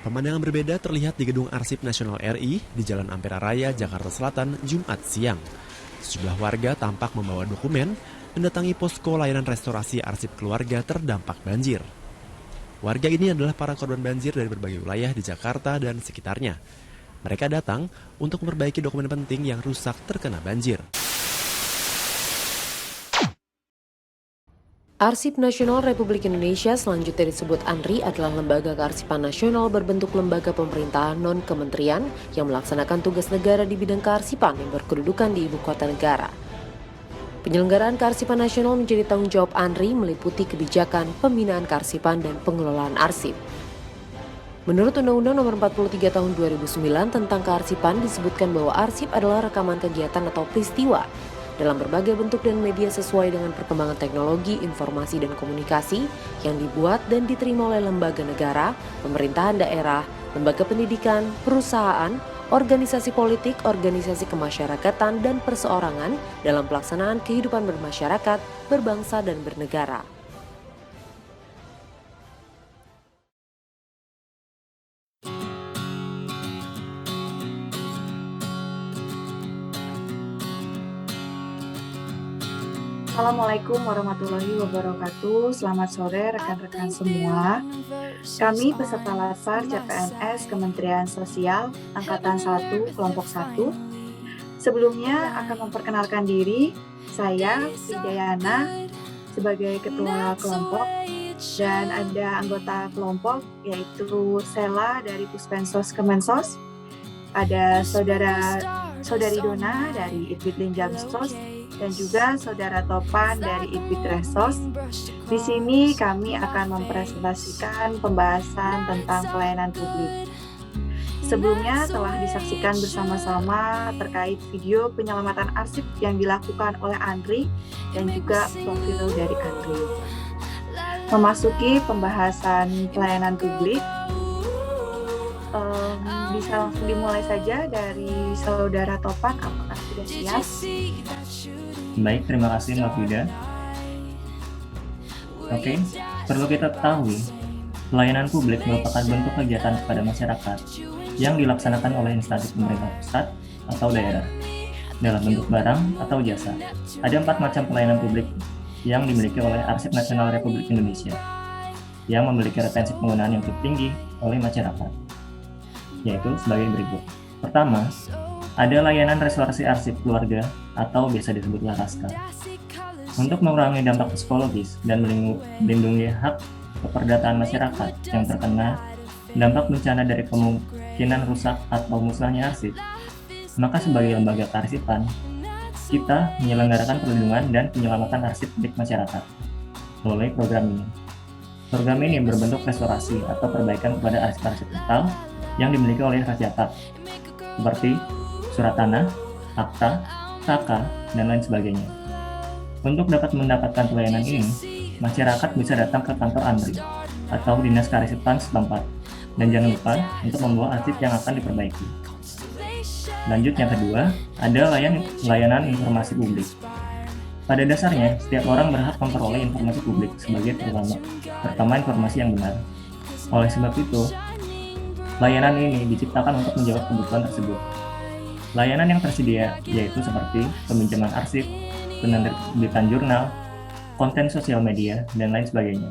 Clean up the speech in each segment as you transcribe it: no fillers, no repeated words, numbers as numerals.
Pemandangan berbeda terlihat di Gedung Arsip Nasional RI di Jalan Ampera Raya, Jakarta Selatan, Jumat siang. Sejumlah warga tampak membawa dokumen mendatangi posko layanan restorasi arsip keluarga terdampak banjir. Warga ini adalah para korban banjir dari berbagai wilayah di Jakarta dan sekitarnya. Mereka datang untuk memperbaiki dokumen penting yang rusak terkena banjir. Arsip Nasional Republik Indonesia, selanjutnya disebut ANRI, adalah lembaga kearsipan nasional berbentuk lembaga pemerintahan non-kementerian yang melaksanakan tugas negara di bidang kearsipan yang berkedudukan di ibu kota negara. Penyelenggaraan kearsipan nasional menjadi tanggung jawab ANRI meliputi kebijakan, pembinaan kearsipan, dan pengelolaan arsip. Menurut Undang-Undang Nomor 43 Tahun 2009 tentang kearsipan disebutkan bahwa arsip adalah rekaman kegiatan atau peristiwa dalam berbagai bentuk dan media sesuai dengan perkembangan teknologi, informasi, dan komunikasi yang dibuat dan diterima oleh lembaga negara, pemerintahan daerah, lembaga pendidikan, perusahaan, organisasi politik, organisasi kemasyarakatan, dan perseorangan dalam pelaksanaan kehidupan bermasyarakat, berbangsa, dan bernegara. Assalamualaikum warahmatullahi wabarakatuh. Selamat sore rekan-rekan semua. Kami peserta Latsar CPNS Kementerian Sosial Angkatan 1 Kelompok 1. Sebelumnya akan memperkenalkan diri. Saya Widayana sebagai ketua kelompok dan ada anggota kelompok yaitu Sela dari Puspensos Kemensos. Ada saudari Dona dari Itbit Linjamsos dan juga saudara Topan dari Itbit Resos. Di sini kami akan mempresentasikan pembahasan tentang pelayanan publik. Sebelumnya telah disaksikan bersama-sama terkait video penyelamatan arsip yang dilakukan oleh ANRI dan juga profil dari ANRI. Memasuki pembahasan pelayanan publik, bisa langsung dimulai saja dari saudara Topan, apakah sudah siap? Baik, terima kasih Mbak Wida. Oke, perlu kita ketahui, pelayanan publik merupakan bentuk kegiatan kepada masyarakat yang dilaksanakan oleh instansi pemerintah pusat atau daerah dalam bentuk barang atau jasa. Ada 4 macam pelayanan publik yang dimiliki oleh Arsip Nasional Republik Indonesia yang memiliki retensi penggunaan yang cukup tinggi oleh masyarakat, yaitu sebagai berikut. Pertama, ada layanan restorasi arsip keluarga atau biasa disebut LARASKA. Untuk mengurangi dampak psikologis dan melindungi hak keperdataan masyarakat yang terkena dampak bencana dari kemungkinan rusak atau musnahnya arsip, maka sebagai lembaga kearsipan, kita menyelenggarakan perlindungan dan penyelamatan arsip milik masyarakat melalui program ini. Program ini berbentuk restorasi atau perbaikan kepada arsip-arsip vital yang dimiliki oleh rakyat, seperti surat tanah, akta, KK, dan lain sebagainya. Untuk dapat mendapatkan pelayanan ini, masyarakat bisa datang ke kantor ANRI atau Dinas Kearsipan setempat, dan jangan lupa untuk membawa arsip yang akan diperbaiki. Lanjut yang kedua, ada layanan informasi publik. Pada dasarnya, setiap orang berhak memperoleh informasi publik sebagai pertama informasi yang benar. Oleh sebab itu, layanan ini diciptakan untuk menjawab kebutuhan tersebut. Layanan yang tersedia yaitu seperti peminjaman arsip, penerbitan jurnal, konten sosial media, dan lain sebagainya,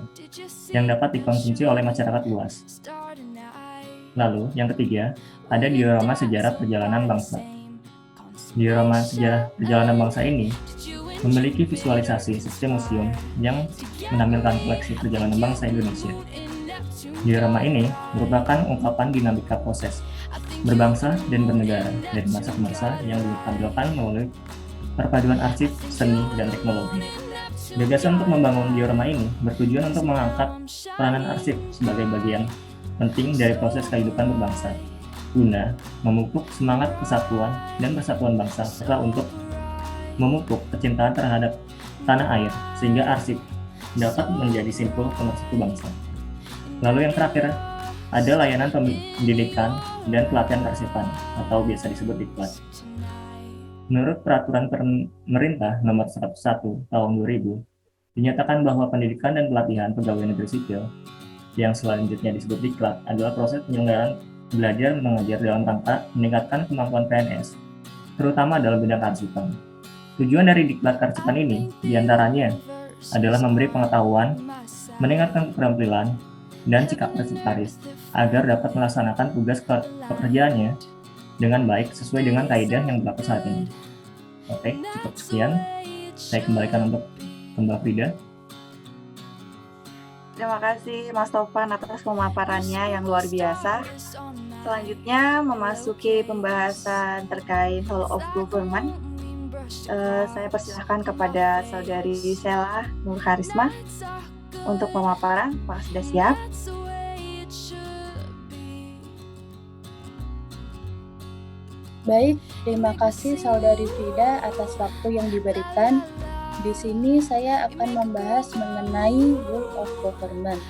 yang dapat dikonsumsi oleh masyarakat luas. Lalu, yang ketiga, ada diorama sejarah perjalanan bangsa. Diorama sejarah perjalanan bangsa ini memiliki visualisasi sistem museum yang menampilkan koleksi perjalanan bangsa Indonesia. Diorama ini merupakan ungkapan dinamika proses berbangsa dan bernegara dari masa ke masa yang ditampilkan melalui perpaduan arsip, seni, dan teknologi. Gagasan untuk membangun diorama ini bertujuan untuk mengangkat peranan arsip sebagai bagian penting dari proses kehidupan berbangsa, guna memupuk semangat kesatuan dan persatuan bangsa, serta untuk memupuk kecintaan terhadap tanah air, sehingga arsip dapat menjadi simpul pemersatu bangsa. Lalu yang terakhir, ada layanan pendidikan dan pelatihan kearsipan atau biasa disebut Diklat. Menurut Peraturan Pemerintah Nomor 101 Tahun 2000, dinyatakan bahwa pendidikan dan pelatihan pegawai negeri sipil yang selanjutnya disebut diklat adalah proses penyelenggaraan belajar mengajar dalam rangka meningkatkan kemampuan PNS, terutama dalam bidang kearsipan. Tujuan dari diklat kearsipan ini diantaranya adalah memberi pengetahuan, meningkatkan keterampilan, dan sikap arsip agar dapat melaksanakan tugas pekerjaannya dengan baik sesuai dengan kaidah yang berlaku saat ini. Oke, cukup sekian. Saya kembalikan untuk Mbak Frida. Terima kasih Mas Topan atas pemaparannya yang luar biasa. Selanjutnya memasuki pembahasan terkait Whole of Government. Saya persilahkan kepada Saudari Sela Nur Karisma untuk pemaparan. Apakah sudah siap? Baik, terima kasih Saudari Frida atas waktu yang diberikan. Di sini saya akan membahas mengenai Whole of Government.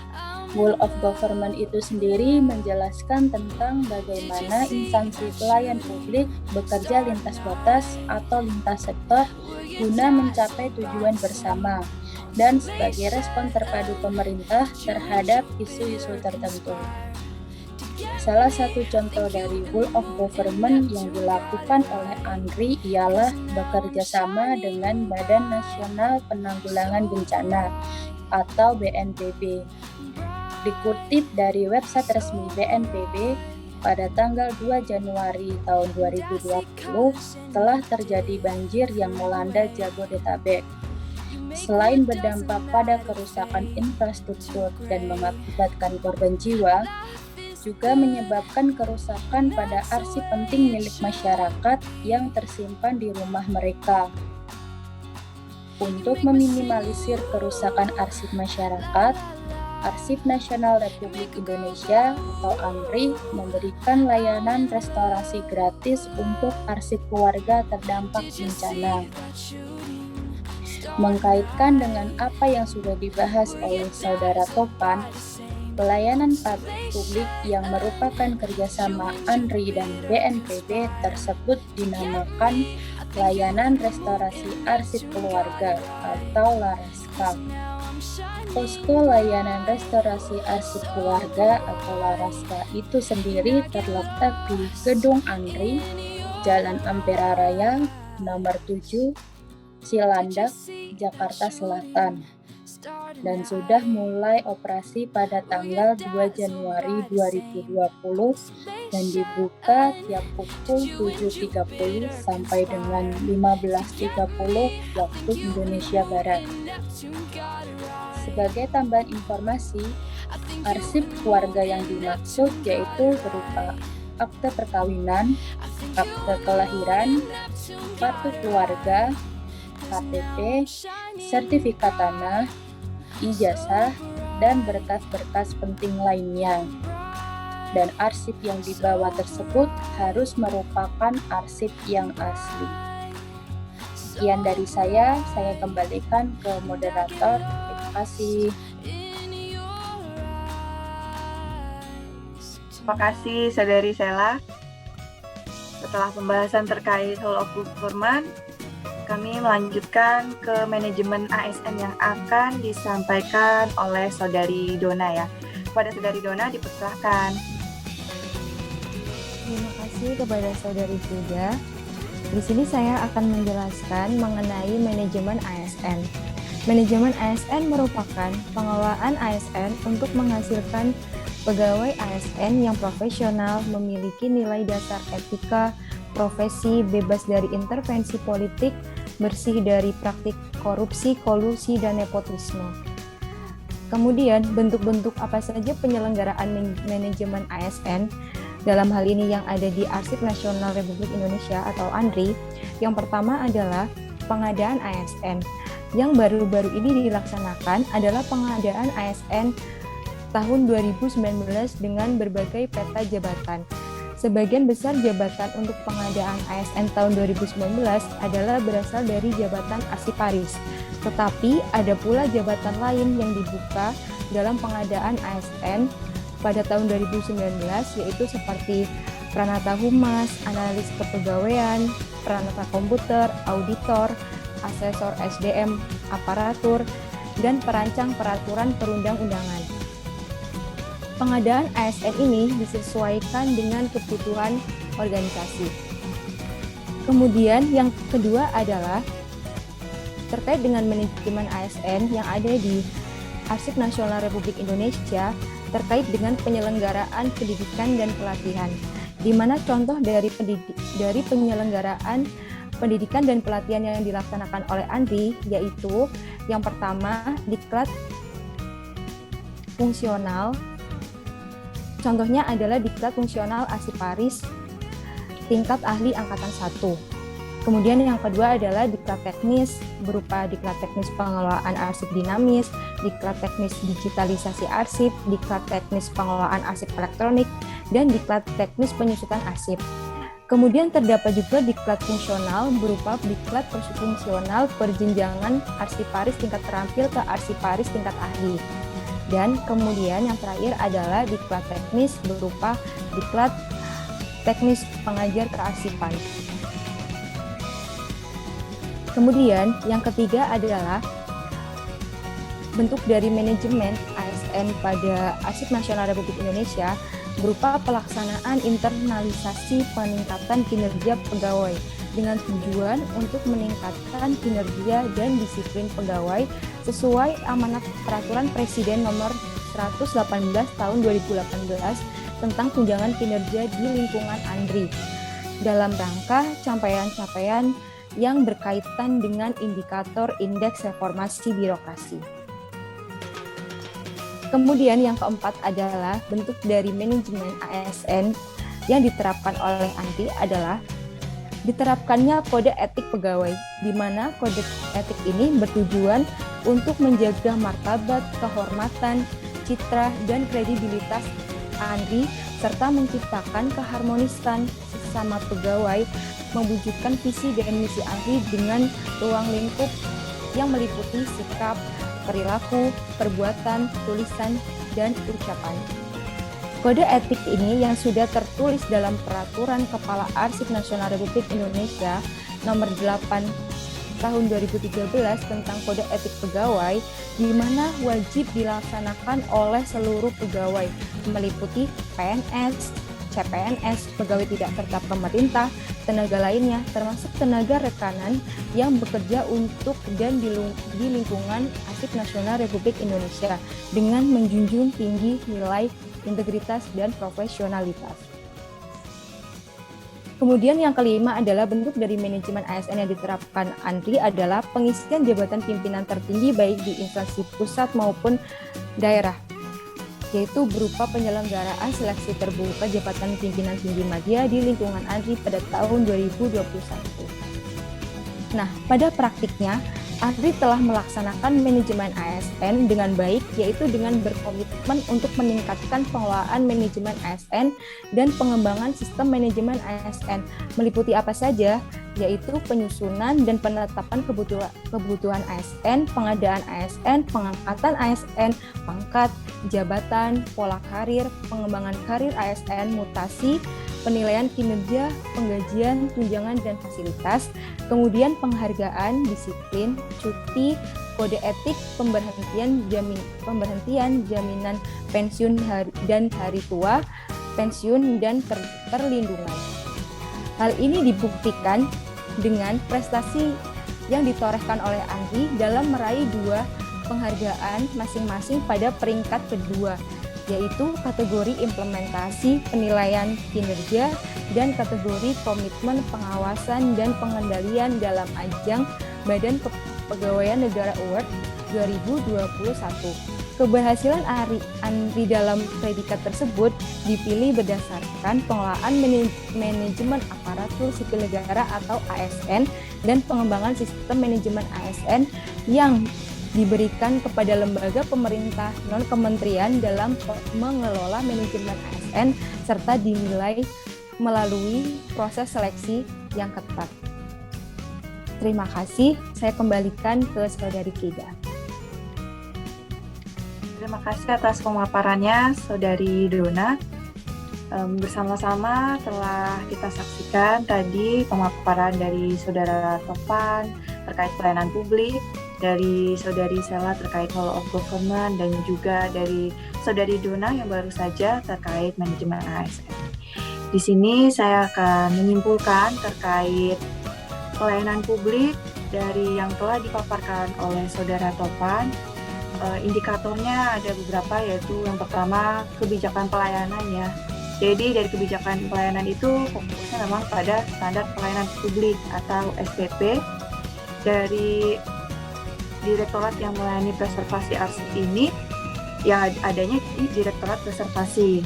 Whole of Government itu sendiri menjelaskan tentang bagaimana instansi pelayan publik bekerja lintas batas atau lintas sektor guna mencapai tujuan bersama dan sebagai respon terpadu pemerintah terhadap isu-isu tertentu. Salah satu contoh dari Whole of Government yang dilakukan oleh ANRI ialah bekerja sama dengan Badan Nasional Penanggulangan Bencana atau BNPB. Dikutip dari website resmi BNPB, pada tanggal 2 Januari tahun 2020 telah terjadi banjir yang melanda Jabodetabek. Selain berdampak pada kerusakan infrastruktur dan mengakibatkan korban jiwa, juga menyebabkan kerusakan pada arsip penting milik masyarakat yang tersimpan di rumah mereka. Untuk meminimalisir kerusakan arsip masyarakat, Arsip Nasional Republik Indonesia atau ANRI memberikan layanan restorasi gratis untuk arsip keluarga terdampak bencana. Mengkaitkan dengan apa yang sudah dibahas oleh Saudara Topan, pelayanan publik yang merupakan kerjasama ANRI dan BNPB tersebut dinamakan Layanan Restorasi Arsip Keluarga atau LARASKA. Posko Layanan Restorasi Arsip Keluarga atau LARASKA itu sendiri terletak di Gedung ANRI, Jalan Ampera Raya, nomor 7, Cilandak, Jakarta Selatan, dan sudah mulai operasi pada tanggal 2 Januari 2020 dan dibuka tiap pukul 7.30 sampai dengan 15.30 waktu Indonesia Barat. Sebagai tambahan informasi, arsip keluarga yang dimaksud yaitu berupa akte perkawinan, akte kelahiran, kartu keluarga, KTP, sertifikat tanah, ijazah, dan berkas-berkas penting lainnya. Dan arsip yang dibawa tersebut harus merupakan arsip yang asli. Sekian dari saya kembalikan ke moderator. Terima kasih. Terima kasih Saudari Sela. Setelah pembahasan terkait Whole of Government, kami melanjutkan ke manajemen ASN yang akan disampaikan oleh Saudari Dona ya. Kepada Saudari Dona dipersilahkan. Terima kasih kepada Saudari Frida. Di sini saya akan menjelaskan mengenai manajemen ASN. Manajemen ASN merupakan pengelolaan ASN untuk menghasilkan pegawai ASN yang profesional, memiliki nilai dasar etika, profesi, bebas dari intervensi politik, bersih dari praktik korupsi, kolusi, dan nepotisme. Kemudian, bentuk-bentuk apa saja penyelenggaraan manajemen ASN dalam hal ini yang ada di Arsip Nasional Republik Indonesia atau ANRI. Yang pertama adalah pengadaan ASN. Yang baru-baru ini dilaksanakan adalah pengadaan ASN tahun 2019 dengan berbagai peta jabatan. Sebagian besar jabatan untuk pengadaan ASN tahun 2019 adalah berasal dari jabatan arsiparis. Tetapi ada pula jabatan lain yang dibuka dalam pengadaan ASN pada tahun 2019, yaitu seperti Pranata Humas, Analis Kepegawaian, Pranata Komputer, Auditor, Asesor SDM, Aparatur, dan Perancang Peraturan Perundang-undangan. pengadaan ASN ini disesuaikan dengan kebutuhan organisasi. Kemudian yang kedua adalah terkait dengan manajemen ASN yang ada di Arsip Nasional Republik Indonesia terkait dengan penyelenggaraan pendidikan dan pelatihan, di mana contoh dari penyelenggaraan pendidikan dan pelatihan yang dilaksanakan oleh ANRI yaitu yang pertama diklat fungsional. Contohnya adalah diklat fungsional Arsip Paris tingkat ahli angkatan 1. Kemudian yang kedua adalah diklat teknis berupa diklat teknis pengelolaan arsip dinamis, diklat teknis digitalisasi arsip, diklat teknis pengelolaan arsip elektronik, dan diklat teknis penyusutan arsip. Kemudian terdapat juga diklat fungsional berupa diklat fungsional perjenjangan arsiparis tingkat terampil ke arsiparis tingkat ahli. Dan kemudian yang terakhir adalah diklat teknis berupa diklat teknis pengajar kearsipan. Kemudian yang ketiga adalah bentuk dari manajemen ASN pada Arsip Nasional Republik Indonesia berupa pelaksanaan internalisasi peningkatan kinerja pegawai dengan tujuan untuk meningkatkan kinerja dan disiplin pegawai sesuai amanat peraturan Presiden nomor 118 tahun 2018 tentang tunjangan kinerja di lingkungan ANRI dalam rangka capaian-capaian yang berkaitan dengan indikator indeks reformasi birokrasi. Kemudian yang keempat adalah bentuk dari manajemen ASN yang diterapkan oleh ANRI adalah diterapkannya kode etik pegawai, di mana kode etik ini bertujuan untuk menjaga martabat, kehormatan, citra, dan kredibilitas ANRI, serta menciptakan keharmonisan sesama pegawai, mewujudkan visi dan misi ANRI dengan ruang lingkup yang meliputi sikap, perilaku, perbuatan, tulisan, dan ucapan. Kode etik ini yang sudah tertulis dalam Peraturan Kepala Arsip Nasional Republik Indonesia Nomor 8 Tahun 2013 tentang Kode Etik Pegawai, di mana wajib dilaksanakan oleh seluruh pegawai, meliputi PNS, CPNS, pegawai tidak tetap pemerintah, tenaga lainnya, termasuk tenaga rekanan yang bekerja untuk dan di lingkungan Arsip Nasional Republik Indonesia dengan menjunjung tinggi nilai integritas dan profesionalitas. Kemudian yang kelima adalah bentuk dari manajemen ASN yang diterapkan ANRI adalah pengisian jabatan pimpinan tertinggi baik di instansi pusat maupun daerah, yaitu berupa penyelenggaraan seleksi terbuka jabatan pimpinan tinggi media di lingkungan ANRI pada tahun 2021. Nah, pada praktiknya, ANRI telah melaksanakan manajemen ASN dengan baik, yaitu dengan berkomitmen untuk meningkatkan pengelolaan manajemen ASN dan pengembangan sistem manajemen ASN, meliputi apa saja, yaitu penyusunan dan penetapan kebutuhan ASN, pengadaan ASN, pengangkatan ASN, pangkat, jabatan, pola karir, pengembangan karir ASN, mutasi, penilaian kinerja, penggajian, tunjangan, dan fasilitas, kemudian penghargaan, disiplin, cuti, kode etik, pemberhentian, jaminan pensiun dan hari tua, pensiun, dan perlindungan. Hal ini dibuktikan dengan prestasi yang ditorehkan oleh ANRI dalam meraih 2 penghargaan masing-masing pada peringkat kedua, yaitu kategori implementasi penilaian kinerja dan kategori komitmen pengawasan dan pengendalian dalam ajang Badan Kepegawaian Negara Award 2021. Keberhasilan ANRI dalam predikat tersebut dipilih berdasarkan pengelolaan manajemen aparatur sipil negara atau ASN dan pengembangan sistem manajemen ASN yang diberikan kepada lembaga pemerintah non-kementerian dalam mengelola manajemen ASN serta dinilai melalui proses seleksi yang ketat. Terima kasih, saya kembalikan ke Saudari Frida. Terima kasih atas pemaparannya, Saudari Dona. Bersama-sama telah kita saksikan tadi pemaparan dari Saudara Topan terkait pelayanan publik, dari Saudari Sela terkait Whole of Government dan juga dari Saudari Dona yang baru saja terkait manajemen ASN. Di sini saya akan menyimpulkan terkait pelayanan publik dari yang telah dipaparkan oleh Saudara Topan. Indikatornya ada beberapa, yaitu yang pertama kebijakan pelayanan ya. Jadi dari kebijakan pelayanan itu fokusnya memang pada standar pelayanan publik atau SPP dari Direktorat yang melayani preservasi arsip ini yang adanya di Direktorat Preservasi.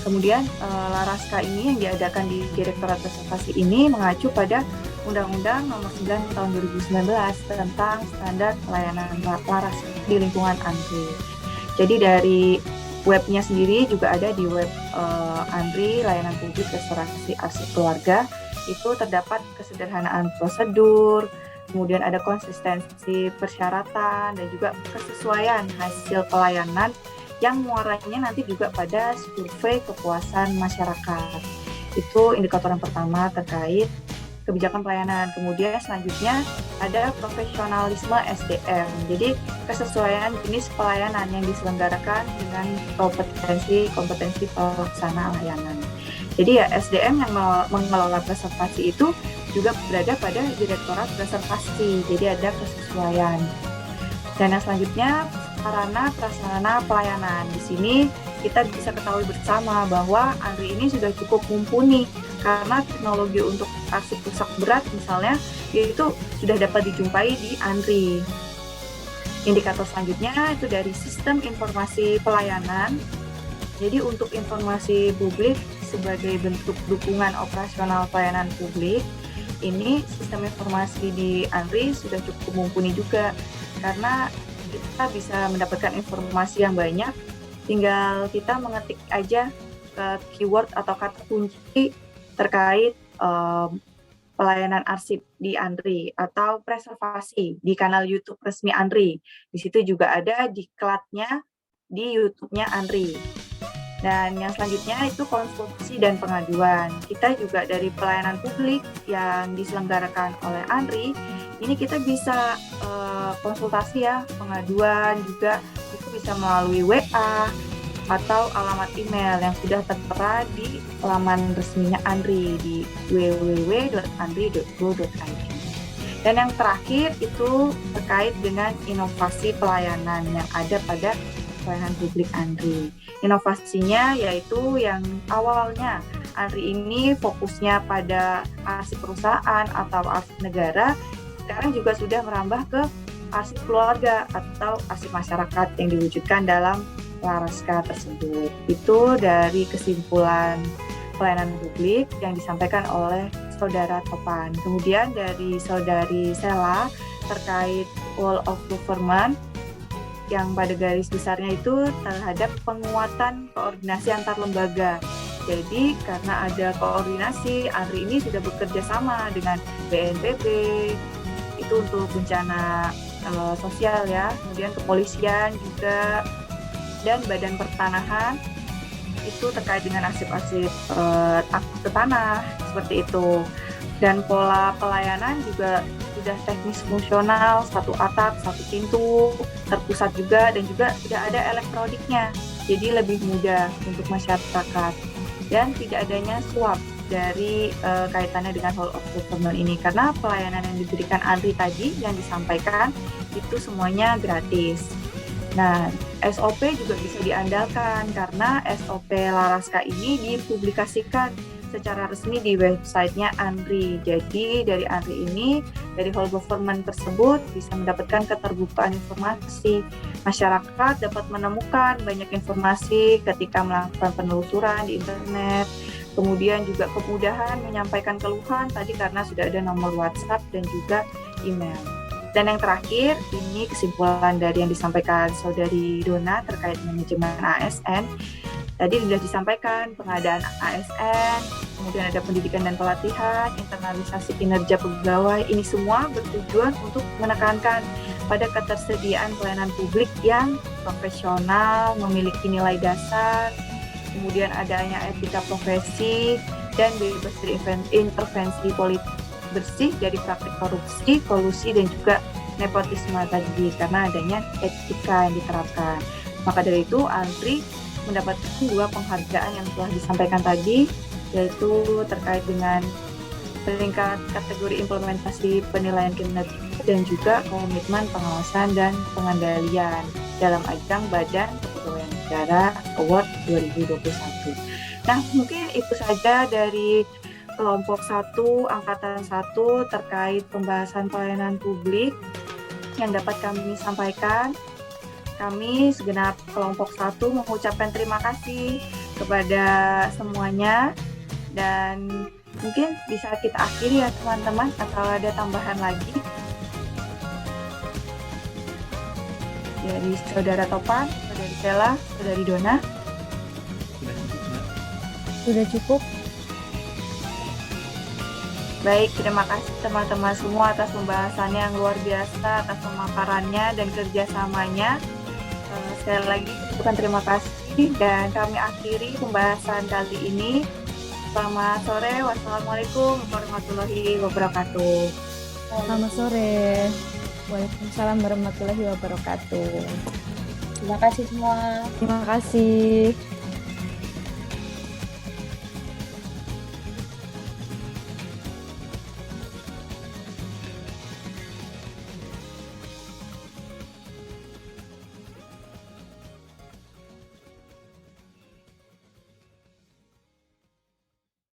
Kemudian Laraska ini yang diadakan di Direktorat Preservasi ini mengacu pada Undang-Undang Nomor 9 Tahun 2019 tentang standar pelayanan laras di lingkungan ANRI. Jadi dari webnya sendiri juga ada di web ANRI, Layanan Publik Restorasi Arsip Keluarga. Itu terdapat kesederhanaan prosedur, kemudian ada konsistensi persyaratan, dan juga kesesuaian hasil pelayanan yang muaranya nanti juga pada survei kepuasan masyarakat. Itu indikator yang pertama terkait kebijakan pelayanan. Kemudian selanjutnya ada profesionalisme SDM. Jadi kesesuaian jenis pelayanan yang diselenggarakan dengan kompetensi pelaksana layanan. Jadi ya SDM yang mengelola preservasi itu juga berada pada Direktorat Preservasi. Jadi ada kesesuaian. Dan yang selanjutnya sarana prasarana pelayanan. Di sini kita bisa ketahui bersama bahwa ANRI ini sudah cukup mumpuni karena teknologi untuk arsip rusak berat misalnya itu sudah dapat dijumpai di ANRI. Indikator selanjutnya itu dari sistem informasi pelayanan. Jadi untuk informasi publik sebagai bentuk dukungan operasional pelayanan publik, ini sistem informasi di ANRI sudah cukup mumpuni juga karena kita bisa mendapatkan informasi yang banyak, tinggal kita mengetik aja keyword atau kata kunci terkait pelayanan arsip di ANRI atau preservasi di kanal YouTube resmi ANRI. Di situ juga ada diklatnya di YouTube-nya ANRI. Dan yang selanjutnya itu konsultasi dan pengaduan. Kita juga dari pelayanan publik yang diselenggarakan oleh ANRI, ini kita bisa konsultasi ya, pengaduan juga itu bisa melalui WA atau alamat email yang sudah tertera di laman resminya ANRI di www.anri.go.id. Dan yang terakhir itu terkait dengan inovasi pelayanan yang ada pada pelayanan publik ANRI. Inovasinya yaitu yang awalnya ANRI ini fokusnya pada arsip perusahaan atau arsip negara, sekarang juga sudah merambah ke arsip keluarga atau arsip masyarakat yang diwujudkan dalam Laraska tersebut. Itu dari kesimpulan pelayanan publik yang disampaikan oleh Saudara Topan. Kemudian dari Saudari Sela terkait Whole of Government yang pada garis besarnya itu terhadap penguatan koordinasi antar lembaga. Jadi karena ada koordinasi, ANRI ini sudah bekerja sama dengan BNPB, itu untuk bencana sosial ya, kemudian kepolisian juga, dan Badan Pertanahan itu terkait dengan arsip-arsip akte tanah seperti itu. Dan pola pelayanan juga sudah teknis fungsional, satu atap, satu pintu, terpusat juga, dan juga sudah ada elektroniknya. Jadi lebih mudah untuk masyarakat. Dan tidak adanya suap dari kaitannya dengan Whole of Government ini, karena pelayanan yang diberikan ANRI tadi yang disampaikan itu semuanya gratis. Nah, SOP juga bisa diandalkan karena SOP Laraska ini dipublikasikan secara resmi di websitenya ANRI. Jadi dari ANRI ini, dari Whole Government tersebut bisa mendapatkan keterbukaan informasi. Masyarakat dapat menemukan banyak informasi ketika melakukan penelusuran di internet. Kemudian juga kemudahan menyampaikan keluhan tadi karena sudah ada nomor WhatsApp dan juga email. Dan yang terakhir, ini kesimpulan dari yang disampaikan Saudari Dona terkait manajemen ASN. Tadi sudah disampaikan pengadaan ASN, kemudian ada pendidikan dan pelatihan, internalisasi kinerja pegawai. Ini semua bertujuan untuk menekankan pada ketersediaan pelayanan publik yang profesional, memiliki nilai dasar, kemudian adanya etika profesi, dan bebas dari intervensi politik, bersih dari praktik korupsi, kolusi, dan juga nepotisme tadi karena adanya etika yang diterapkan. Maka dari itu Andri mendapatkan 2 penghargaan yang telah disampaikan tadi, yaitu terkait dengan peringkat kategori implementasi penilaian kinerja dan juga komitmen pengawasan dan pengendalian dalam ajang Badan Kepegawaian Negara Award 2021. Nah, mungkin itu saja dari kelompok 1 angkatan 1 terkait pembahasan pelayanan publik yang dapat kami sampaikan. Kami segenap kelompok 1 mengucapkan terima kasih kepada semuanya dan mungkin bisa kita akhiri ya teman-teman, atau ada tambahan lagi dari Saudara Topan, Saudari Sela, Saudari Dona. Sudah cukup. Baik, terima kasih teman-teman semua atas pembahasannya yang luar biasa, atas pemaparannya dan kerjasamanya. Sekali lagi ucapkan terima kasih dan kami akhiri pembahasan kali ini. Selamat sore, wassalamualaikum warahmatullahi wabarakatuh. Selamat sore. Waalaikumsalam warahmatullahi wabarakatuh. Terima kasih semua. Terima kasih.